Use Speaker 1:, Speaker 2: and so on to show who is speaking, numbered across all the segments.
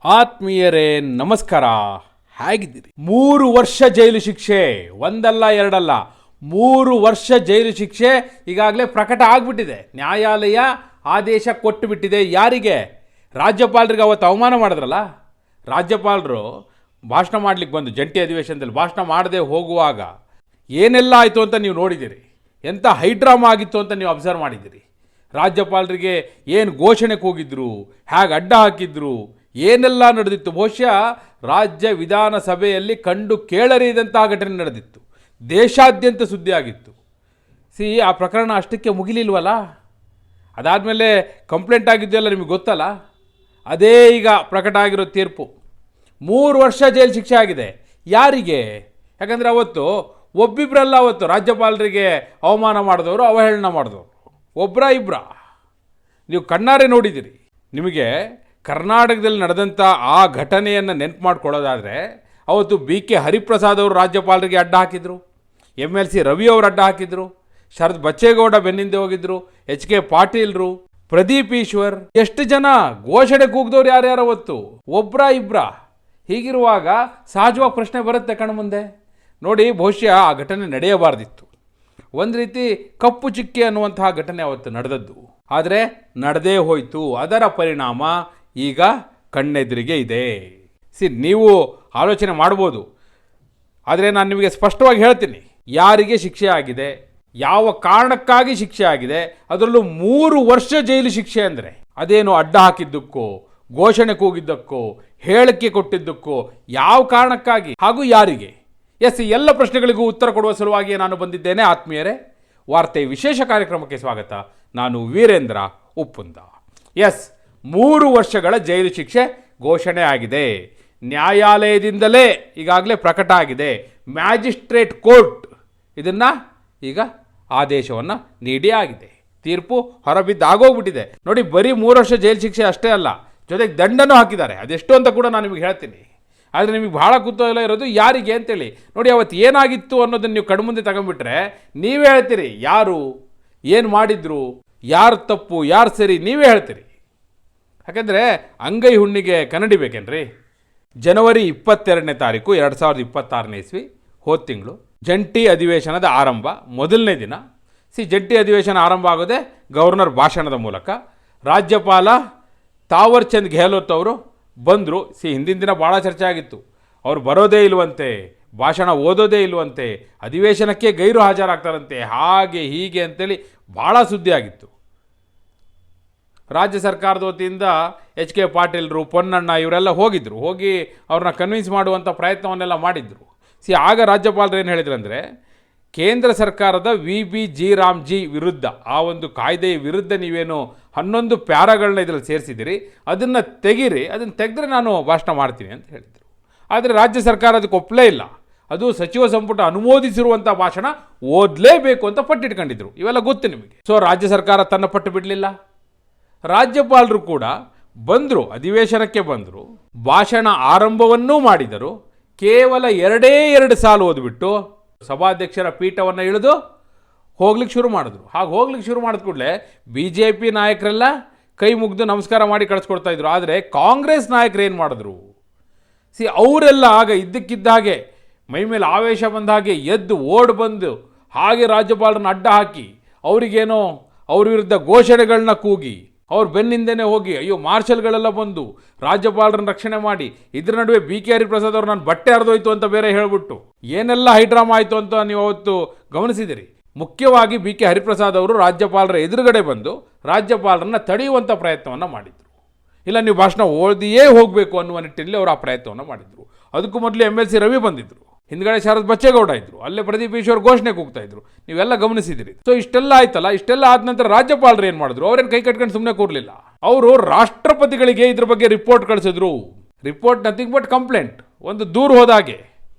Speaker 1: ಆತ್ಮೀಯರೇ ನಮಸ್ಕಾರ. ಹೇಗಿದ್ದೀರಿ? 3 ವರ್ಷ ಜೈಲು ಶಿಕ್ಷೆ, ಒಂದಲ್ಲ ಎರಡಲ್ಲ 3 ವರ್ಷ ಜೈಲು ಶಿಕ್ಷೆ ಈಗಾಗಲೇ ಪ್ರಕಟ ಆಗಿಬಿಟ್ಟಿದೆ. ನ್ಯಾಯಾಲಯ ಆದೇಶ ಕೊಟ್ಟು ಬಿಟ್ಟಿದೆ. ಯಾರಿಗೆ? ರಾಜ್ಯಪಾಲರಿಗೆ. ಅವತ್ತು ಅವಮಾನ ಮಾಡಿದ್ರಲ್ಲ ರಾಜ್ಯಪಾಲರು, ಭಾಷಣ ಮಾಡಲಿಕ್ಕೆ ಬಂದು ಜಂಟಿ ಅಧಿವೇಶನದಲ್ಲಿ ಭಾಷಣ ಮಾಡದೆ ಹೋಗುವಾಗ ಏನೆಲ್ಲ ಆಯಿತು ಅಂತ ನೀವು ನೋಡಿದ್ದೀರಿ. ಎಂಥ ಹೈಡ್ರಾಮಾ ಆಗಿತ್ತು ಅಂತ ನೀವು ಅಬ್ಸರ್ವ್ ಮಾಡಿದ್ದೀರಿ. ರಾಜ್ಯಪಾಲರಿಗೆ ಏನು ಘೋಷಣೆ ಕೂಗಿದ್ರು, ಹೇಗೆ ಅಡ್ಡ ಹಾಕಿದ್ರು, ಏನೆಲ್ಲ ನಡೆದಿತ್ತು. ಬಹುಶಃ ರಾಜ್ಯ ವಿಧಾನಸಭೆಯಲ್ಲಿ ಕಂಡು ಕೇಳರಿಯದಂತಹ ಘಟನೆ ನಡೆದಿತ್ತು. ದೇಶಾದ್ಯಂತ ಸುದ್ದಿ ಆಗಿತ್ತು. ಆ ಪ್ರಕರಣ ಅಷ್ಟಕ್ಕೆ ಮುಗಿಲಿಲ್ವಲ್ಲ. ಅದಾದಮೇಲೆ ಕಂಪ್ಲೇಂಟ್ ಆಗಿದ್ದೆಲ್ಲ ನಿಮಗೆ ಗೊತ್ತಲ್ಲ. ಅದೇ ಈಗ ಪ್ರಕಟ ಆಗಿರೋ ತೀರ್ಪು. 3 ವರ್ಷ ಜೈಲು ಶಿಕ್ಷೆ ಆಗಿದೆ. ಯಾರಿಗೆ? ಯಾಕಂದರೆ ಅವತ್ತು ಒಬ್ಬಿಬ್ಬರಲ್ಲ, ಅವತ್ತು ರಾಜ್ಯಪಾಲರಿಗೆ ಅವಮಾನ ಮಾಡಿದವರು, ಅವಹೇಳನ ಮಾಡಿದವರು ಒಬ್ಬರ ಇಬ್ಬರ. ನೀವು ಕಣ್ಣಾರೆ ನೋಡಿದ್ದೀರಿ. ನಿಮಗೆ ಕರ್ನಾಟಕದಲ್ಲಿ ನಡೆದಂಥ ಆ ಘಟನೆಯನ್ನು ನೆನಪು ಮಾಡ್ಕೊಳ್ಳೋದಾದರೆ, ಅವತ್ತು BK ಹರಿಪ್ರಸಾದ್ ಅವರು ರಾಜ್ಯಪಾಲರಿಗೆ ಅಡ್ಡ ಹಾಕಿದರು, MLC ರವಿ ಅವರು ಅಡ್ಡ ಹಾಕಿದರು, ಶರತ್ ಬಚ್ಚೇಗೌಡ ಬೆನ್ನಿಂದೆ ಹೋಗಿದ್ರು, HK ಪಾಟೀಲ್ರು, ಪ್ರದೀಪ್ ಈಶ್ವರ್, ಎಷ್ಟು ಜನ ಘೋಷಣೆ ಕೂಗಿದವ್ರು ಯಾರ್ಯಾರು ಅವತ್ತು? ಒಬ್ಬರ ಇಬ್ಬರ. ಹೀಗಿರುವಾಗ ಸಹಜವಾಗಿ ಪ್ರಶ್ನೆ ಬರುತ್ತೆ ಕಣ್ಮುಂದೆ. ನೋಡಿ, ಬಹುಶಃ ಆ ಘಟನೆ ನಡೆಯಬಾರ್ದಿತ್ತು. ಒಂದು ರೀತಿ ಕಪ್ಪು ಚಿಕ್ಕೆ ಅನ್ನುವಂತಹ ಘಟನೆ ಅವತ್ತು ನಡೆದದ್ದು. ಆದರೆ ನಡೆದೇ ಹೋಯಿತು. ಅದರ ಪರಿಣಾಮ ಈಗ ಕಣ್ಣೆದುರಿಗೆ ಇದೆ. ನೀವು ಆಲೋಚನೆ ಮಾಡ್ಬೋದು, ಆದರೆ ನಾನು ನಿಮಗೆ ಸ್ಪಷ್ಟವಾಗಿ ಹೇಳ್ತೀನಿ ಯಾರಿಗೆ ಶಿಕ್ಷೆ ಆಗಿದೆ, ಯಾವ ಕಾರಣಕ್ಕಾಗಿ ಶಿಕ್ಷೆ ಆಗಿದೆ. ಅದರಲ್ಲೂ 3 ವರ್ಷ ಜೈಲು ಶಿಕ್ಷೆ ಅಂದರೆ ಅದೇನು ಅಡ್ಡ ಹಾಕಿದ್ದಕ್ಕೋ, ಘೋಷಣೆ ಕೂಗಿದ್ದಕ್ಕೋ, ಹೇಳಿಕೆ ಕೊಟ್ಟಿದ್ದಕ್ಕೋ, ಯಾವ ಕಾರಣಕ್ಕಾಗಿ ಹಾಗೂ ಯಾರಿಗೆ? ಎಲ್ಲ ಪ್ರಶ್ನೆಗಳಿಗೂ ಉತ್ತರ ಕೊಡುವ ಸಲುವಾಗಿ ನಾನು ಬಂದಿದ್ದೇನೆ. ಆತ್ಮೀಯರೇ, ವಾರ್ತೆ ವಿಶೇಷ ಕಾರ್ಯಕ್ರಮಕ್ಕೆ ಸ್ವಾಗತ. ನಾನು ವೀರೇಂದ್ರ ಉಪ್ಪುಂದ. 3 ವರ್ಷಗಳ ಜೈಲು ಶಿಕ್ಷೆ ಘೋಷಣೆ ಆಗಿದೆ. ನ್ಯಾಯಾಲಯದಿಂದಲೇ ಈಗಾಗಲೇ ಪ್ರಕಟ ಆಗಿದೆ. ಮ್ಯಾಜಿಸ್ಟ್ರೇಟ್ ಕೋರ್ಟ್ ಇದನ್ನು ಈಗ ಆದೇಶವನ್ನು ನೀಡಿ ಆಗಿದೆ. ತೀರ್ಪು ಹೊರಬಿದ್ದಾಗೋಗ್ಬಿಟ್ಟಿದೆ. ನೋಡಿ, ಬರೀ 3 ವರ್ಷ ಜೈಲು ಶಿಕ್ಷೆ ಅಷ್ಟೇ ಅಲ್ಲ, ಜೊತೆಗೆ ದಂಡನೂ ಹಾಕಿದ್ದಾರೆ. ಅದೆಷ್ಟು ಅಂತ ಕೂಡ ನಾನು ನಿಮಗೆ ಹೇಳ್ತೀನಿ. ಆದರೆ ನಿಮಗೆ ಭಾಳ ಕುತೂಹಲ ಇರೋದು ಯಾರಿಗೆ ಅಂತೇಳಿ. ನೋಡಿ, ಅವತ್ತು ಏನಾಗಿತ್ತು ಅನ್ನೋದನ್ನು ನೀವು ಕಣ್ಮುಂದೆ ತಗೊಂಡ್ಬಿಟ್ರೆ ನೀವೇ ಹೇಳ್ತೀರಿ ಯಾರು ಏನು ಮಾಡಿದ್ರು, ಯಾರು ತಪ್ಪು ಯಾರು ಸರಿ, ನೀವೇ ಹೇಳ್ತೀರಿ. ಯಾಕಂದರೆ ಅಂಗೈ ಹುಣ್ಣಿಗೆ ಕನ್ನಡಿ ಬೇಕೇನ್ರಿ. ಜನವರಿ 22ನೇ ತಾರೀಕು 2026ನೇ ಇಸ್ವಿ, ಹೋದ ತಿಂಗಳು ಜಂಟಿ ಅಧಿವೇಶನದ ಆರಂಭ, ಮೊದಲನೇ ದಿನ. ಜಂಟಿ ಅಧಿವೇಶನ ಆರಂಭ ಆಗೋದೇ ಗವರ್ನರ್ ಭಾಷಣದ ಮೂಲಕ. ರಾಜ್ಯಪಾಲ ತಾವರ್ ಚಂದ್ ಗೆಹ್ಲೋಟ್ ಅವರು ಬಂದರು. ಹಿಂದಿನ ದಿನ ಭಾಳ ಚರ್ಚೆ ಆಗಿತ್ತು. ಅವರು ಬರೋದೇ ಇಲ್ವಂತೆ, ಭಾಷಣ ಓದೋದೇ ಇಲ್ವಂತೆ, ಅಧಿವೇಶನಕ್ಕೆ ಗೈರು ಹಾಜರಾಗ್ತಾರಂತೆ, ಹಾಗೆ ಹೀಗೆ ಅಂತೇಳಿ ಭಾಳ ಸುದ್ದಿ ಆಗಿತ್ತು. ರಾಜ್ಯ ಸರ್ಕಾರದ ವತಿಯಿಂದ HK ಪಾಟೀಲ್ರು, ಪೊನ್ನಣ್ಣ ಇವರೆಲ್ಲ ಹೋಗಿದ್ದರು. ಹೋಗಿ ಅವ್ರನ್ನ ಕನ್ವಿನ್ಸ್ ಮಾಡುವಂಥ ಪ್ರಯತ್ನವನ್ನೆಲ್ಲ ಮಾಡಿದರು. ಆಗ ರಾಜ್ಯಪಾಲರು ಏನು ಹೇಳಿದ್ರು ಅಂದರೆ, ಕೇಂದ್ರ ಸರ್ಕಾರದ VBG ರಾಮ್ಜಿ ವಿರುದ್ಧ, ಆ ಒಂದು ಕಾಯ್ದೆಯ ವಿರುದ್ಧ ನೀವೇನು 11 ಪ್ಯಾರಾಗಳನ್ನ ಇದರಲ್ಲಿ ಸೇರಿಸಿದ್ದೀರಿ, ಅದನ್ನು ತೆಗೀರಿ, ಅದನ್ನು ತೆಗೆದ್ರೆ ನಾನು ಭಾಷಣ ಮಾಡ್ತೀನಿ ಅಂತ ಹೇಳಿದರು. ಆದರೆ ರಾಜ್ಯ ಸರ್ಕಾರ ಅದಕ್ಕೆ ಒಪ್ಪಲೇ ಇಲ್ಲ. ಅದು ಸಚಿವ ಸಂಪುಟ ಅನುಮೋದಿಸಿರುವಂಥ ಭಾಷಣ ಓದಲೇಬೇಕು ಅಂತ ಪಟ್ಟಿಟ್ಕೊಂಡಿದ್ರು. ಇವೆಲ್ಲ ಗೊತ್ತು ನಿಮಗೆ. ರಾಜ್ಯ ಸರ್ಕಾರ ತನ್ನ ಪಟ್ಟು ಬಿಡಲಿಲ್ಲ. ರಾಜ್ಯಪಾಲರು ಕೂಡ ಬಂದರು, ಅಧಿವೇಶನಕ್ಕೆ ಬಂದರು, ಭಾಷಣ ಆರಂಭವನ್ನೂ ಮಾಡಿದರು. ಕೇವಲ 2 ಸಾಲು ಓದ್ಬಿಟ್ಟು ಸಭಾಧ್ಯಕ್ಷರ ಪೀಠವನ್ನು ಇಳಿದು ಹೋಗ್ಲಿಕ್ಕೆ ಶುರು ಮಾಡಿದ್ರು. ಹಾಗೆ ಹೋಗ್ಲಿಕ್ಕೆ ಶುರು ಮಾಡಿದ ಕೂಡಲೇ BJP ನಾಯಕರೆಲ್ಲ ಕೈ ಮುಗಿದು ನಮಸ್ಕಾರ ಮಾಡಿ ಕಳಿಸ್ಕೊಡ್ತಾ ಇದ್ರು. ಆದರೆ ಕಾಂಗ್ರೆಸ್ ನಾಯಕರು ಏನು ಮಾಡಿದ್ರು? ಅವರೆಲ್ಲ ಆಗ ಇದ್ದಕ್ಕಿದ್ದ ಹಾಗೆ ಮೈ ಮೇಲೆ ಆವೇಶ ಬಂದ ಹಾಗೆ ಎದ್ದು ಓಡ್ ಬಂದು ಹಾಗೆ ರಾಜ್ಯಪಾಲರನ್ನ ಅಡ್ಡ ಹಾಕಿ ಅವರಿಗೇನೋ ಅವ್ರ ವಿರುದ್ಧ ಘೋಷಣೆಗಳನ್ನ ಕೂಗಿ ಅವ್ರ ಬೆನ್ನಿಂದನೇ ಹೋಗಿ ಅಯ್ಯೋ ಮಾರ್ಷಲ್ಗಳೆಲ್ಲ ಬಂದು ರಾಜ್ಯಪಾಲರನ್ನ ರಕ್ಷಣೆ ಮಾಡಿ, ಇದ್ರ ನಡುವೆ BK ಹರಿಪ್ರಸಾದ್ ಅವರು ನಾನು ಬಟ್ಟೆ ಹರಿದೋಯ್ತು ಅಂತ ಬೇರೆ ಹೇಳ್ಬಿಟ್ಟು ಏನೆಲ್ಲ ಹೈಡ್ರಾಮಾ ಆಯಿತು ಅಂತ ನೀವು ಅವತ್ತು ಗಮನಿಸಿದಿರಿ. ಮುಖ್ಯವಾಗಿ BK ಹರಿಪ್ರಸಾದ್ ಅವರು ರಾಜ್ಯಪಾಲರ ಎದುರುಗಡೆ ಬಂದು ರಾಜ್ಯಪಾಲರನ್ನ ತಡೆಯುವಂಥ ಪ್ರಯತ್ನವನ್ನು ಮಾಡಿದರು. ಇಲ್ಲ, ನೀವು ಭಾಷಣ ಓದಿಯೇ ಹೋಗಬೇಕು ಅನ್ನುವ ನಿಟ್ಟಿನಲ್ಲಿ ಅವರು ಆ ಪ್ರಯತ್ನವನ್ನು ಮಾಡಿದರು. ಅದಕ್ಕೂ ಮೊದಲು MLC ರವಿ ಬಂದಿದ್ದರು, ಹಿಂದ್ಗಡೆ ಶರತ್ ಬಚ್ಚೇಗೌಡ ಇದ್ದರು, ಅಲ್ಲೇ ಪ್ರದೀಪ್ ಈಶ್ವರ್ ಘೋಷಣೆ ಕೂಗ್ತಾ ಇದ್ರು. ನೀವೆಲ್ಲ ಗಮನಿಸಿದಿರಿ. ಇಷ್ಟೆಲ್ಲ ಆಯ್ತಲ್ಲ. ಇಷ್ಟೆಲ್ಲ ಆದ ನಂತರ ರಾಜ್ಯಪಾಲರು ಏನು ಮಾಡಿದ್ರು? ಅವ್ರೇನು ಕೈ ಕಟ್ಕೊಂಡು ಸುಮ್ಮನೆ ಕೂರಲಿಲ್ಲ. ಅವರು ರಾಷ್ಟ್ರಪತಿಗಳಿಗೆ ಇದ್ರ ಬಗ್ಗೆ ರಿಪೋರ್ಟ್ ಕಳಿಸಿದ್ರು. ರಿಪೋರ್ಟ್ ನಥಿಂಗ್ ಬಟ್ ಕಂಪ್ಲೇಂಟ್, ಒಂದು ದೂರು ಹೋದಾಗೆ.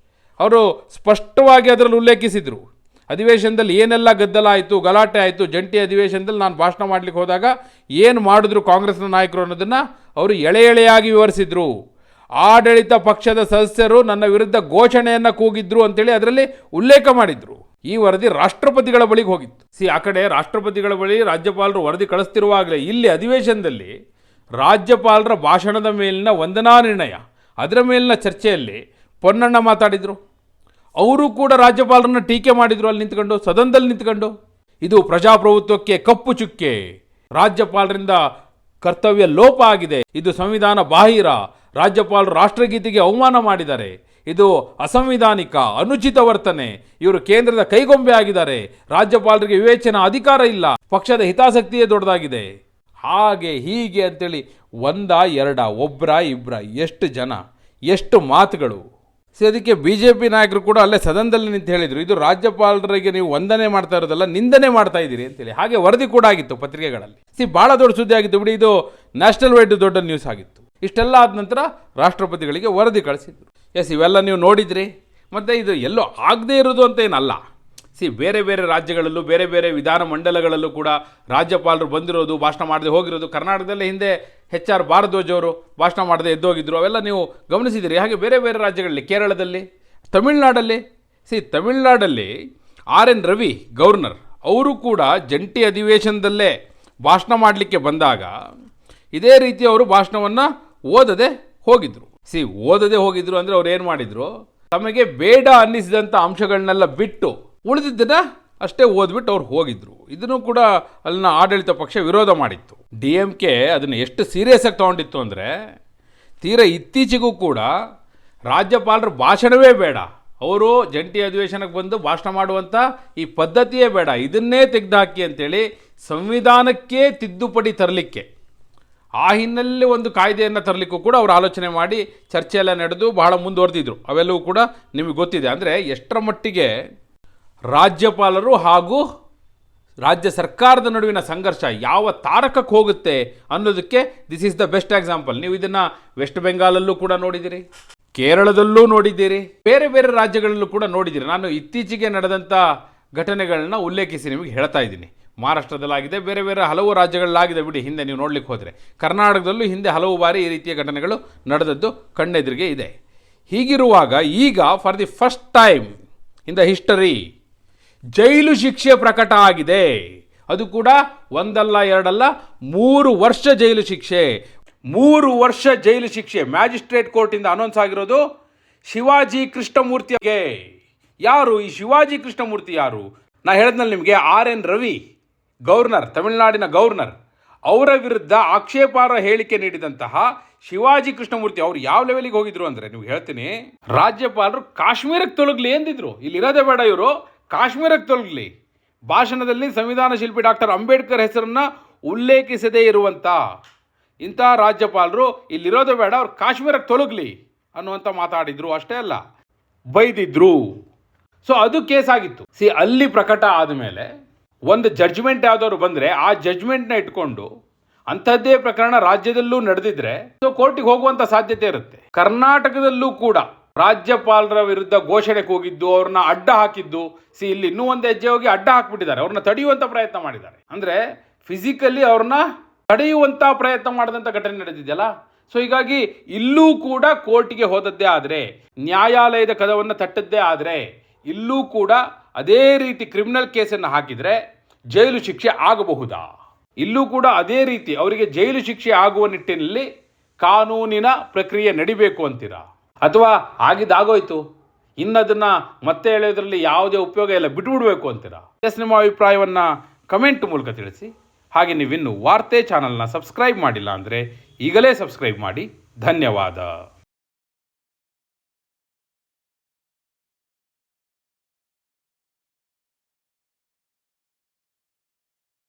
Speaker 1: ಅವರು ಸ್ಪಷ್ಟವಾಗಿ ಅದರಲ್ಲಿ ಉಲ್ಲೇಖಿಸಿದರು, ಅಧಿವೇಶನದಲ್ಲಿ ಏನೆಲ್ಲ ಗದ್ದಲ ಆಯಿತು, ಗಲಾಟೆ ಆಯಿತು, ಜಂಟಿ ಅಧಿವೇಶನದಲ್ಲಿ ನಾನು ಭಾಷಣ ಮಾಡಲಿಕ್ಕೆ ಹೋದಾಗ ಏನು ಮಾಡಿದ್ರು ಕಾಂಗ್ರೆಸ್ನ ನಾಯಕರು ಅನ್ನೋದನ್ನು ಅವರು ಎಳೆಯಾಗಿ ವಿವರಿಸಿದರು. ಆಡಳಿತ ಪಕ್ಷದ ಸದಸ್ಯರು ನನ್ನ ವಿರುದ್ಧ ಘೋಷಣೆಯನ್ನು ಕೂಗಿದ್ರು ಅಂತೇಳಿ ಅದರಲ್ಲಿ ಉಲ್ಲೇಖ ಮಾಡಿದ್ರು. ಈ ವರದಿ ರಾಷ್ಟ್ರಪತಿಗಳ ಬಳಿಗೆ ಹೋಗಿತ್ತು. ಆ ಕಡೆ ರಾಷ್ಟ್ರಪತಿಗಳ ಬಳಿ ರಾಜ್ಯಪಾಲರು ವರದಿ ಕಳಿಸ್ತಿರುವಾಗಲೇ ಇಲ್ಲಿ ಅಧಿವೇಶನದಲ್ಲಿ ರಾಜ್ಯಪಾಲರ ಭಾಷಣದ ಮೇಲಿನ ವಂದನಾ ನಿರ್ಣಯ ಅದರ ಮೇಲಿನ ಚರ್ಚೆಯಲ್ಲಿ ಪೊನ್ನಣ್ಣ ಮಾತಾಡಿದರು. ಅವರು ಕೂಡ ರಾಜ್ಯಪಾಲರನ್ನು ಟೀಕೆ ಮಾಡಿದರು ಅಲ್ಲಿ ನಿಂತ್ಕೊಂಡು, ಸದನದಲ್ಲಿ ನಿಂತ್ಕೊಂಡು. ಇದು ಪ್ರಜಾಪ್ರಭುತ್ವಕ್ಕೆ ಕಪ್ಪು ಚುಕ್ಕೆ, ರಾಜ್ಯಪಾಲರಿಂದ ಕರ್ತವ್ಯ ಲೋಪ ಆಗಿದೆ, ಇದು ಸಂವಿಧಾನ ಬಾಹಿರ, ರಾಜ್ಯಪಾಲರು ರಾಷ್ಟ್ರಗೀತೆಗೆ ಅವಮಾನ ಮಾಡಿದ್ದಾರೆ, ಇದು ಅಸಂವಿಧಾನಿಕ ಅನುಚಿತ ವರ್ತನೆ, ಇವರು ಕೇಂದ್ರದ ಕೈಗೊಂಬೆ ಆಗಿದ್ದಾರೆ, ರಾಜ್ಯಪಾಲರಿಗೆ ವಿವೇಚನಾ ಅಧಿಕಾರ ಇಲ್ಲ, ಪಕ್ಷದ ಹಿತಾಸಕ್ತಿಯೇ ದೊಡ್ಡದಾಗಿದೆ, ಹಾಗೆ ಹೀಗೆ ಅಂತೇಳಿ ಒಂದ ಎರಡ, ಒಬ್ಬರ ಇಬ್ಬರ, ಎಷ್ಟು ಜನ, ಎಷ್ಟು ಮಾತುಗಳು. ಅದಕ್ಕೆ BJP ನಾಯಕರು ಕೂಡ ಅಲ್ಲೇ ಸದನದಲ್ಲಿ ನಿಂತು ಹೇಳಿದರು, ಇದು ರಾಜ್ಯಪಾಲರಿಗೆ ನೀವು ವಂದನೆ ಮಾಡ್ತಾ ಇರೋದಲ್ಲ, ನಿಂದನೆ ಮಾಡ್ತಾ ಇದ್ದೀರಿ ಅಂತೇಳಿ. ಹಾಗೆ ವರದಿ ಕೂಡ ಆಗಿತ್ತು ಪತ್ರಿಕೆಗಳಲ್ಲಿ. ಭಾಳ ದೊಡ್ಡ ಸುದ್ದಿ ಆಗಿತ್ತು ಬಿಡಿ, ಇದು ನ್ಯಾಷನಲ್ ವೈಡ್ ದೊಡ್ಡ ನ್ಯೂಸ್ ಆಗಿತ್ತು. ಇಷ್ಟೆಲ್ಲ ಆದ ನಂತರ ರಾಷ್ಟ್ರಪತಿಗಳಿಗೆ ವರದಿ ಕಳಿಸಿದ್ರು. ಇವೆಲ್ಲ ನೀವು ನೋಡಿದ್ರಿ. ಮತ್ತು ಇದು ಎಲ್ಲೋ ಆಗದೇ ಇರೋದು ಅಂತ ಏನಲ್ಲ. ಬೇರೆ ಬೇರೆ ರಾಜ್ಯಗಳಲ್ಲೂ ಬೇರೆ ಬೇರೆ ವಿಧಾನಮಂಡಲಗಳಲ್ಲೂ ಕೂಡ ರಾಜ್ಯಪಾಲರು ಬಂದಿರೋದು, ಭಾಷಣ ಮಾಡದೆ ಹೋಗಿರೋದು. ಕರ್ನಾಟಕದಲ್ಲೇ ಹಿಂದೆ HR ಭಾರದ್ವಾಜ್ ಅವರು ಭಾಷಣ ಮಾಡದೆ ಎದ್ದೋಗಿದ್ರು, ಅವೆಲ್ಲ ನೀವು ಗಮನಿಸಿದಿರಿ. ಹಾಗೆ ಬೇರೆ ಬೇರೆ ರಾಜ್ಯಗಳಲ್ಲಿ, ಕೇರಳದಲ್ಲಿ, ತಮಿಳುನಾಡಲ್ಲಿ. ತಮಿಳುನಾಡಲ್ಲಿ RN ರವಿ ಗವರ್ನರ್ ಅವರು ಕೂಡ ಜಂಟಿ ಅಧಿವೇಶನದಲ್ಲೇ ಭಾಷಣ ಮಾಡಲಿಕ್ಕೆ ಬಂದಾಗ ಇದೇ ರೀತಿ ಅವರು ಭಾಷಣವನ್ನು ಓದದೆ ಹೋಗಿದ್ರು. ಓದದೆ ಹೋಗಿದ್ರು ಅಂದರೆ ಅವ್ರು ಏನು ಮಾಡಿದ್ರು, ತಮಗೆ ಬೇಡ ಅನ್ನಿಸಿದಂಥ ಅಂಶಗಳನ್ನೆಲ್ಲ ಬಿಟ್ಟು ಉಳಿದಿದ್ದನ್ನ ಅಷ್ಟೇ ಓದ್ಬಿಟ್ಟು ಅವ್ರು ಹೋಗಿದ್ರು. ಇದನ್ನು ಕೂಡ ಅಲ್ಲಿನ ಆಡಳಿತ ಪಕ್ಷ ವಿರೋಧ ಮಾಡಿತ್ತು. DMK ಅದನ್ನು ಎಷ್ಟು ಸೀರಿಯಸ್ ಆಗಿ ತೊಗೊಂಡಿತ್ತು ಅಂದರೆ, ತೀರಾ ಇತ್ತೀಚೆಗೂ ಕೂಡ ರಾಜ್ಯಪಾಲರ ಭಾಷಣವೇ ಬೇಡ, ಅವರು ಜಂಟಿ ಅಧಿವೇಶನಕ್ಕೆ ಬಂದು ಭಾಷಣ ಮಾಡುವಂಥ ಈ ಪದ್ಧತಿಯೇ ಬೇಡ, ಇದನ್ನೇ ತೆಗೆದುಹಾಕಿ ಅಂತೇಳಿ ಸಂವಿಧಾನಕ್ಕೆ ತಿದ್ದುಪಡಿ ತರಲಿಕ್ಕೆ, ಆ ಹಿನ್ನೆಲೆಯಲ್ಲಿ ಒಂದು ಕಾಯ್ದೆಯನ್ನು ತರಲಿಕ್ಕೂ ಕೂಡ ಅವರು ಆಲೋಚನೆ ಮಾಡಿ ಚರ್ಚೆ ಎಲ್ಲ ನಡೆದು ಬಹಳ ಮುಂದುವರೆದಿದ್ರು. ಅವೆಲ್ಲವೂ ಕೂಡ ನಿಮಗೆ ಗೊತ್ತಿದೆ. ಅಂದರೆ ಎಷ್ಟರ ಮಟ್ಟಿಗೆ ರಾಜ್ಯಪಾಲರು ಹಾಗೂ ರಾಜ್ಯ ಸರ್ಕಾರದ ನಡುವಿನ ಸಂಘರ್ಷ ಯಾವ ತಾರಕಕ್ಕೆ ಹೋಗುತ್ತೆ ಅನ್ನೋದಕ್ಕೆ this is the best example. ನೀವು ಇದನ್ನು ವೆಸ್ಟ್ ಬೆಂಗಾಲಲ್ಲೂ ಕೂಡ ನೋಡಿದ್ದೀರಿ, ಕೇರಳದಲ್ಲೂ ನೋಡಿದ್ದೀರಿ, ಬೇರೆ ಬೇರೆ ರಾಜ್ಯಗಳಲ್ಲೂ ಕೂಡ ನೋಡಿದ್ದೀರಿ. ನಾನು ಇತ್ತೀಚೆಗೆ ನಡೆದಂಥ ಘಟನೆಗಳನ್ನ ಉಲ್ಲೇಖಿಸಿ ನಿಮಗೆ ಹೇಳ್ತಾ ಇದ್ದೀನಿ. ಮಹಾರಾಷ್ಟ್ರದಲ್ಲಾಗಿದೆ, ಬೇರೆ ಬೇರೆ ಹಲವು ರಾಜ್ಯಗಳಲ್ಲಾಗಿದೆ ಬಿಡಿ. ಹಿಂದೆ ನೀವು ನೋಡ್ಲಿಕ್ಕೆ ಹೋದರೆ ಕರ್ನಾಟಕದಲ್ಲೂ ಹಿಂದೆ ಹಲವು ಬಾರಿ ಈ ರೀತಿಯ ಘಟನೆಗಳು ನಡೆದದ್ದು ಕಣ್ಣೆದುರಿಗೆ ಇದೆ. ಹೀಗಿರುವಾಗ ಈಗ for the first time in the history ಜೈಲು ಶಿಕ್ಷೆ ಪ್ರಕಟ ಆಗಿದೆ. ಅದು ಕೂಡ ಒಂದಲ್ಲ ಎರಡಲ್ಲ, 3 ವರ್ಷ ಜೈಲು ಶಿಕ್ಷೆ. 3 ವರ್ಷ ಜೈಲು ಶಿಕ್ಷೆ ಮ್ಯಾಜಿಸ್ಟ್ರೇಟ್ ಕೋರ್ಟಿಂದ ಅನೌನ್ಸ್ ಆಗಿರೋದು ಶಿವಾಜಿ ಕೃಷ್ಣಮೂರ್ತಿಗೆ. ಯಾರು ಈ ಶಿವಾಜಿ ಕೃಷ್ಣಮೂರ್ತಿ? ಯಾರು? ನಾ ಹೇಳಿದ್ನಲ್ಲಿ ನಿಮಗೆ RN ರವಿ ಗವರ್ನರ್, ತಮಿಳುನಾಡಿನ ಗವರ್ನರ್, ಅವರ ವಿರುದ್ಧ ಆಕ್ಷೇಪಾರ್ಹ ಹೇಳಿಕೆ ನೀಡಿದಂತಹ ಶಿವಾಜಿ ಕೃಷ್ಣಮೂರ್ತಿ ಅವರು ಯಾವ ಲೆವೆಲಿಗೆ ಹೋಗಿದ್ರು ಅಂದರೆ, ನೀವು ಹೇಳ್ತೀನಿ, ರಾಜ್ಯಪಾಲರು ಕಾಶ್ಮೀರಕ್ಕೆ ತೊಲಗಲಿ ಎಂದಿದ್ರು. ಇಲ್ಲಿ ಇರೋದೇ ಬೇಡ, ಇವರು ಕಾಶ್ಮೀರಕ್ಕೆ ತೊಲಗಲಿ. ಭಾಷಣದಲ್ಲಿ ಸಂವಿಧಾನ ಶಿಲ್ಪಿ ಡಾಕ್ಟರ್ ಅಂಬೇಡ್ಕರ್ ಹೆಸರನ್ನು ಉಲ್ಲೇಖಿಸದೇ ಇರುವಂಥ ಇಂಥ ರಾಜ್ಯಪಾಲರು ಇಲ್ಲಿರೋದೇ ಬೇಡ, ಅವ್ರು ಕಾಶ್ಮೀರಕ್ಕೆ ತೊಲಗಲಿ ಅನ್ನುವಂಥ ಮಾತಾಡಿದ್ರು. ಅಷ್ಟೇ ಅಲ್ಲ, ಬೈದಿದ್ರು. ಅದು ಕೇಸ್ ಆಗಿತ್ತು. ಅಲ್ಲಿ ಪ್ರಕಟ ಆದಮೇಲೆ ಒಂದು ಜಡ್ಜ್ಮೆಂಟ್ ಯಾವುದಾದ್ರು ಬಂದರೆ ಆ ಜಡ್ಜ್ಮೆಂಟ್ನ ಇಟ್ಕೊಂಡು ಅಂಥದ್ದೇ ಪ್ರಕರಣ ರಾಜ್ಯದಲ್ಲೂ ನಡೆದಿದ್ರೆ ಕೋರ್ಟಿಗೆ ಹೋಗುವಂಥ ಸಾಧ್ಯತೆ ಇರುತ್ತೆ. ಕರ್ನಾಟಕದಲ್ಲೂ ಕೂಡ ರಾಜ್ಯಪಾಲರ ವಿರುದ್ಧ ಘೋಷಣೆ ಕೂಗಿದ್ದು, ಅವ್ರನ್ನ ಅಡ್ಡ ಹಾಕಿದ್ದು. ಇಲ್ಲಿ ಇನ್ನೂ ಒಂದು ಹೆಜ್ಜೆ ಹೋಗಿ ಅಡ್ಡ ಹಾಕಿಬಿಟ್ಟಿದ್ದಾರೆ, ಅವ್ರನ್ನ ತಡೆಯುವಂಥ ಪ್ರಯತ್ನ ಮಾಡಿದ್ದಾರೆ. ಅಂದರೆ ಫಿಸಿಕಲಿ ಅವ್ರನ್ನ ತಡೆಯುವಂಥ ಪ್ರಯತ್ನ ಮಾಡಿದಂಥ ಘಟನೆ ನಡೆದಿದೆಯಲ್ಲ. ಹೀಗಾಗಿ ಇಲ್ಲೂ ಕೂಡ ಕೋರ್ಟಿಗೆ ಹೋದದ್ದೇ ಆದರೆ, ನ್ಯಾಯಾಲಯದ ಕದವನ್ನು ತಟ್ಟದ್ದೇ ಆದರೆ, ಇಲ್ಲೂ ಕೂಡ ಅದೇ ರೀತಿ ಕ್ರಿಮಿನಲ್ ಕೇಸನ್ನು ಹಾಕಿದರೆ ಜೈಲು ಶಿಕ್ಷೆ ಆಗಬಹುದಾ? ಇಲ್ಲೂ ಕೂಡ ಅದೇ ರೀತಿ ಅವರಿಗೆ ಜೈಲು ಶಿಕ್ಷೆ ಆಗುವ ನಿಟ್ಟಿನಲ್ಲಿ ಕಾನೂನಿನ ಪ್ರಕ್ರಿಯೆ ನಡಿಬೇಕು ಅಂತೀರಾ? ಅಥವಾ ಆಗಿದ್ದಾಗೋಯ್ತು, ಇನ್ನದನ್ನು ಮತ್ತೆ ಹೇಳೋದ್ರಲ್ಲಿ ಯಾವುದೇ ಉಪಯೋಗ ಇಲ್ಲ, ಬಿಟ್ಬಿಡ್ಬೇಕು ಅಂತೀರಾ? ನಿಮ್ಮ ಅಭಿಪ್ರಾಯವನ್ನು ಕಮೆಂಟ್ ಮೂಲಕ ತಿಳಿಸಿ. ಹಾಗೆ ನೀವಿನ್ನೂ ವಾರ್ತೆ ಚಾನಲ್ನ ಸಬ್ಸ್ಕ್ರೈಬ್ ಮಾಡಿಲ್ಲ ಅಂದರೆ ಈಗಲೇ ಸಬ್ಸ್ಕ್ರೈಬ್ ಮಾಡಿ. ಧನ್ಯವಾದ.